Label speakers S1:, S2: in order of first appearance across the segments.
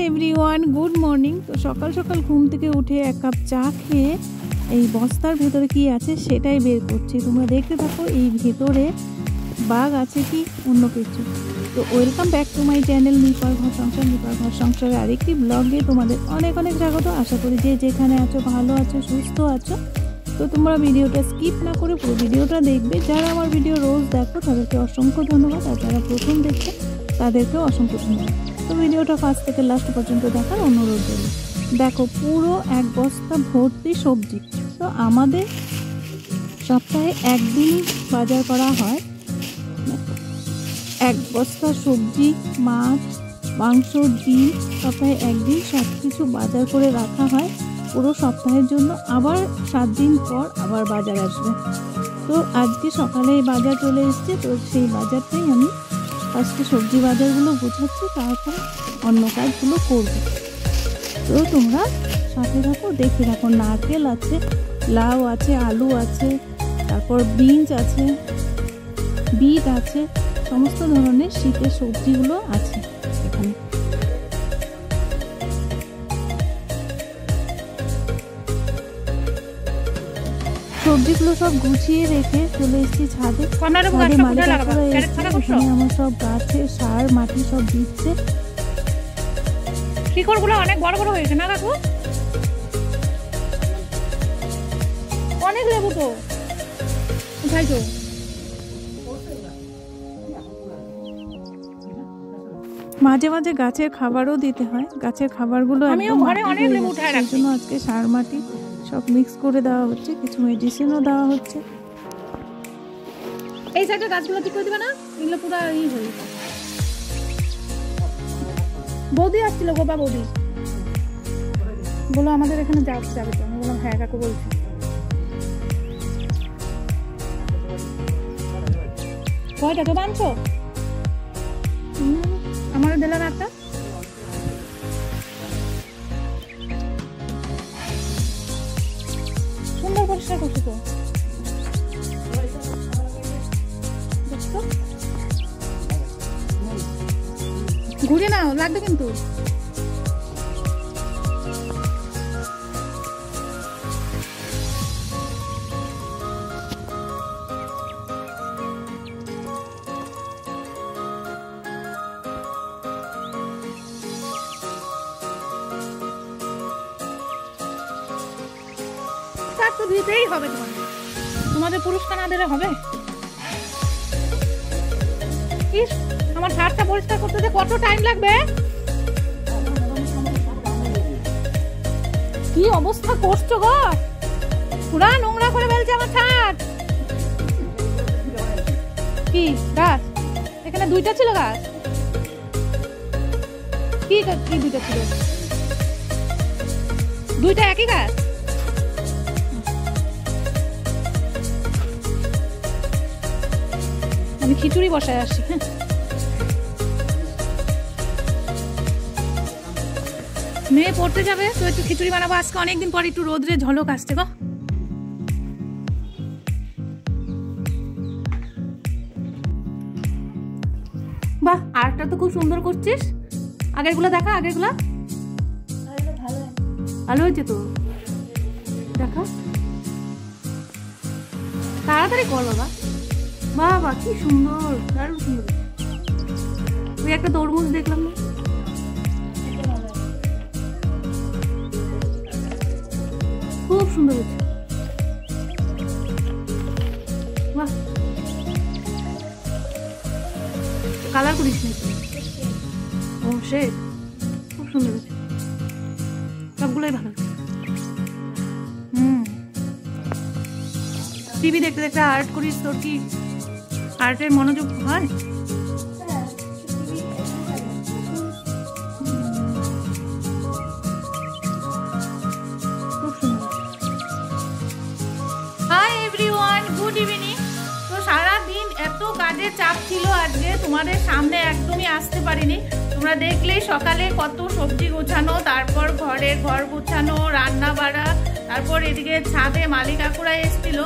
S1: Everyone, good morning. তো সকাল সকাল ঘুম থেকে উঠে এক কাপ চা খেয়ে এই বস্তার ভেতরে কি আছে সেটাই বের করছি। তোমরা দেখতে থাকো এই ভেতরে বাঘ আছে কি অন্য কিছু। তো welcome back to my channel নিপার ঘর সংসার। নিপার ঘর সংসারের আরেকটি ব্লগে তোমাদের অনেক অনেক স্বাগত। আশা করি যে যেখানে আছো ভালো আছো, সুস্থ আছো। তো তোমরা ভিডিওটা স্কিপ না করে পুরো ভিডিওটা দেখবে। যারা আমার ভিডিও রোজ দেখো তাদেরকে অসংখ্য ধন্যবাদ, আর যারা প্রথম দেখছো তাদেরকেও অসংখ্য ধন্যবাদ। তো ভিডিওটা ফার্স্ট থেকে লাস্ট পর্যন্ত দেখার অনুরোধ রইল। দেখো পুরো এক বস্তা ভর্তি সবজি। তো আমাদের সপ্তাহে একদিনই বাজার করা হয়। এক বস্তা সবজি, মাছ, মাংস, ডিম সপ্তাহে একদিন সব কিছু বাজার করে রাখা হয় পুরো সপ্তাহের জন্য। আবার 7 দিন পর আবার বাজার আসবে। তো আজকে সকালে বাজার চলে এসছে, তো সেই বাজারটাই আমি ফার্স্টে সবজি বাজারগুলো গোছাচ্ছি, তারপর অন্য কাজগুলো করব। তো তোমরা সাথে থাকো, দেখতে থাকো। নারকেল আছে, লাউ আছে, আলু আছে, তারপর বিনস আছে, বিট আছে, সমস্ত ধরনের শীতের সবজিগুলো আছে এখানে। সবজিগুলো সব গুছিয়ে রেখে চলে এসেছি ছাদে। এখানে আমার সব গাছে সার মাটি সব দিচ্ছে।
S2: শিকড়গুলো অনেক বড় বড় হয়েছে না কাকু? অনেক লেবু তো কোথায় তো।
S1: মাঝে মাঝে গাছের খাবারও দিতে হয়। গাছের খাবারগুলো সেই জন্য আজকে সার মাটি সব মিক্স করে দেওয়া হচ্ছে, কিছু মেডিসিনও দেওয়া হচ্ছে।
S2: এই সাইডে গাছগুলো ঠিক করে দিবে না? এগুলো পুরো ই হয়ে গেছে। বৌদি আসছিল, গোপা বৌদি বলো আমাদের এখানে যাবে তো। আমি বললাম হ্যাঁ কাকু বলছি। কয়টা তো বানছো? আমারও দিলাম একটা। সুন্দর পরিষ্কার করছো তো। ঘুরে নাও, লাগবে কিন্তু। তো দিতেই হবে, তোমাদের পুরস্কার না দিলে হবে? আমার ছাদটা পরিষ্কার করতে যে কত টাইম লাগবে। কি অবস্থা করছো গো, পুরা নোংরা করে ফেলছে আমার ছাদ। কি গাছ এখানে দুইটা ছিল? গাছ কি কি দুইটা ছিল? দুইটা একই গাছ? আমি খিচুড়ি বসায় আসি। হ্যাঁ, মেয়ে পড়তে যাবে তো একটু খিচুড়ি বানাবো আজকে। অনেকদিন পর একটু রোদ্রে ঝলক আসছে গো। বাহ, আর্টটা তো খুব সুন্দর করছিস। আগেরগুলো দেখা, আগেরগুলো ভালো হয়েছে তো। দেখা তাড়াতাড়ি কর বাবা। বাবা কি সুন্দর, দারুণ সুন্দর। ওই একটা তরমুজ দেখলাম না, খুব সুন্দর হয়েছে। বাহ, কালার করিস নাকি? ও সে খুব সুন্দর হয়েছে, সবগুলোই ভালো হয়েছে। টিভি দেখতে দেখতে আর্ট করিস, তোর কি আর্টের মনোযোগ হয়? Hi everyone, good evening. তো সারাদিন এত কাজের চাপ ছিল আজকে, তোমাদের সামনে একদমই আসতে পারিনি। তোমরা দেখলেই সকালে কত সবজি গোছানো, তারপর ঘর গোছানো, রান্না বাড়া, তারপর এদিকে ছাদে মালিক কাকুরা এসেছিল,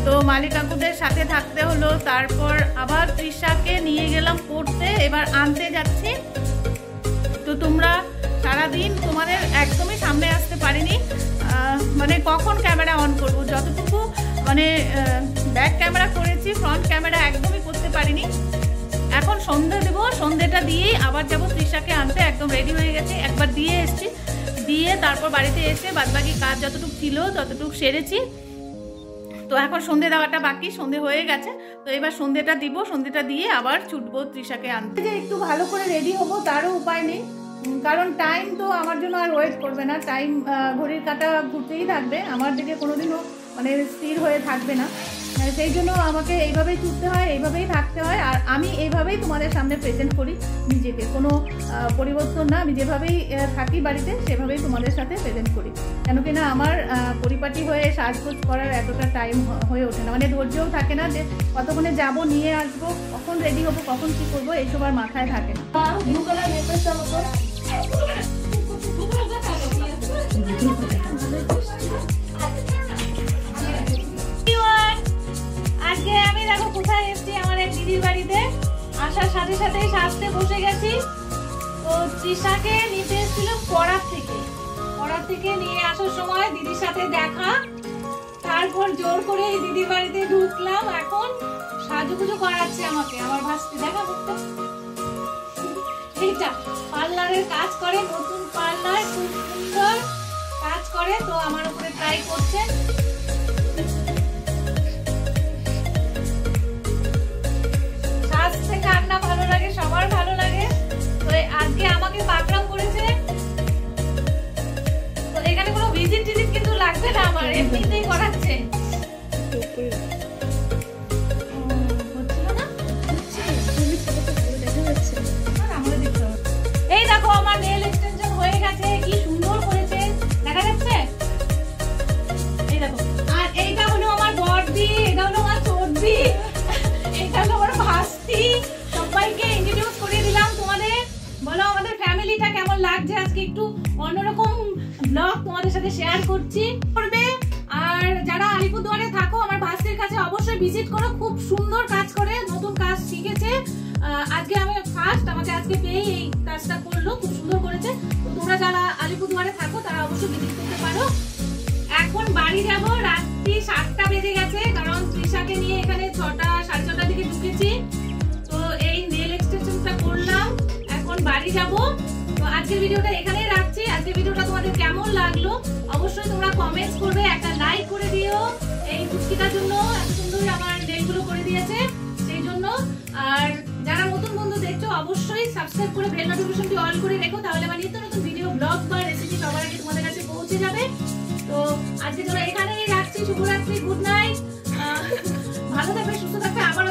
S2: তো মালিক কাকুদের সাথে থাকতে হলো। তারপর আবার তৃষাকে নিয়ে গেলাম পড়তে, এবার আনতে যাচ্ছি। তো তোমরা সারাদিন তোমাদের একদমই সামনে আসতে পারিনি। মানে কখন ক্যামেরা অন করব, যতটুকু মানে ব্যাক ক্যামেরা করেছি, ফ্রন্ট ক্যামেরা একদমই করতে পারিনি। এখন সন্ধ্যে দেবো, সন্ধ্যেটা দিয়েই আবার যাবো তৃষাকে আনতে। একদম রেডি হয়ে গেছে, একবার দিয়ে এসছি, দিয়ে তারপর বাড়িতে এসে বাদবাকি কাজ যতটুকু ছিল ততটুকু সেরেছি। তো এখন সন্ধ্যে দেওয়াটা বাকি, সন্ধ্যে হয়ে গেছে। তো এবার সন্ধ্যেটা দিব, সন্ধ্যেটা দিয়ে আবার ছুটবো তৃষাকে আনতে। যে একটু ভালো করে রেডি হবো তারও উপায় নেই, কারণ টাইম তো আমার জন্য আর ওয়েট করবে না। টাইম ঘড়ির কাঁটা ঘুরতেই থাকবে, আমার দিকে কোনোদিনও মানে স্থির হয়ে থাকবে না। সেই জন্য আমাকে এইভাবেই ছুটতে হয়, এইভাবেই থাকতে হয়। আর আমি এইভাবেই তোমাদের সামনে প্রেজেন্ট করি নিজেকে, কোনো পরিবর্তন না। আমি যেভাবেই থাকি বাড়িতে সেভাবেই তোমাদের সাথে প্রেজেন্ট করি। কেন কি না আমার পরিপাটি হয়ে সাজগোজ করার এতটা টাইম হয়ে ওঠে না, মানে ধৈর্যও থাকে না যে কতক্ষণে যাবো, নিয়ে আসবো, কখন রেডি হবো, কখন কী করবো, এইসব আর মাথায় থাকে না। ব্লু কালার নেকলেসটা মতো আজকে আমি দেখো কোথায় এসেছি, আমার এক দিদির বাড়িতে। আসার সাথে সাথে সাজতে বসে গেছি। তো তৃষাকে নিতে এসেছিল পড়ার থেকে নিয়ে আসার সময় দিদির সাথে দেখা, তারপর জোর করে এই দিদির বাড়িতে ঢুকলাম। এখন সাজুগুজু করাচ্ছে আমাকে, আমার ভাস্তি দেখা করতে। এইটা পার্লারের কাজ করে, নতুন পার্লার, খুব সুন্দর কাজ করে। তো আমার উপরে ট্রাই করছে। সাজতে কার না ভালো লাগে, সবার ভালো লাগে। তো আজকে আমাকে পাকড়াও করেছে। তো এখানে কোনো ভিজিট টিজিট কিন্তু লাগবে না, আমার এমনিতেই করাচ্ছে। এই দেখো আমার নেল এক্সটেনশন হয়ে গেছে, কি সুন্দর করেছে, দেখা যাচ্ছে? এই দেখো। আর এইটা হলো আমার বড়দি, এটা হলো আমার ছোটদি, এটা হলো আমার ভাস্তি। সবাইকে ইন্ট্রোডিউস করে দিলাম তোমাদের। বলো আমাদের ফ্যামিলিটা কেমন লাগছে। আজকে একটু অন্যরকম ব্লগ তোমাদের সাথে শেয়ার করছি করবে। আর যারা আলিপুরদুয়ারে থাকো, আমার ভাস্তির কাছে অবশ্যই ভিজিট করো, খুব সুন্দর কাজ করে, নতুন কাজ শিখেছে। আজকে আমি ফার্স্ট, আমাকে আজকে পেয়ে এই কাজটা করলো, খুব সুন্দর করেছে। তো তোমরা যারা আলিপুরদুয়ারে থাকো তারা অবশ্যই ভিজিট করতে পারো। এখন বাড়ি যাব, রাত্রি 7টা বেজে গেছে, কারণ তৃষাকে নিয়ে এখানে 6টা সাড়ে 6টার দিকে ঢুকেছি। তো এই নেল এক্সটেনশনটা করলাম, এখন বাড়ি যাব। তো আজকের ভিডিওটা এখানেই রাখছি। আজকের ভিডিওটা তোমাদের কেমন লাগলো অবশ্যই তোমরা কমেন্টস করবে, একটা লাইক করে দিও। এই পুচকিটার জন্য এত সুন্দর আমার নেলগুলো করে দিয়েছে সেই জন্য। আর যারা নতুন বন্ধু দেখছো অবশ্যই সাবস্ক্রাইব করে বেল নোটিফিকেশনটি অন করে রেখো, তাহলে আমার নিত্য নতুন ভিডিও, ব্লগ বা রেসিপি সবার আগে তোমাদের কাছে পৌঁছে যাবে। তো আজকে তোমরা এখানেই রাখছি। শুভরাত্রি, গুড নাইট, ভালো থাকবে, সুস্থ থাকবে। আবার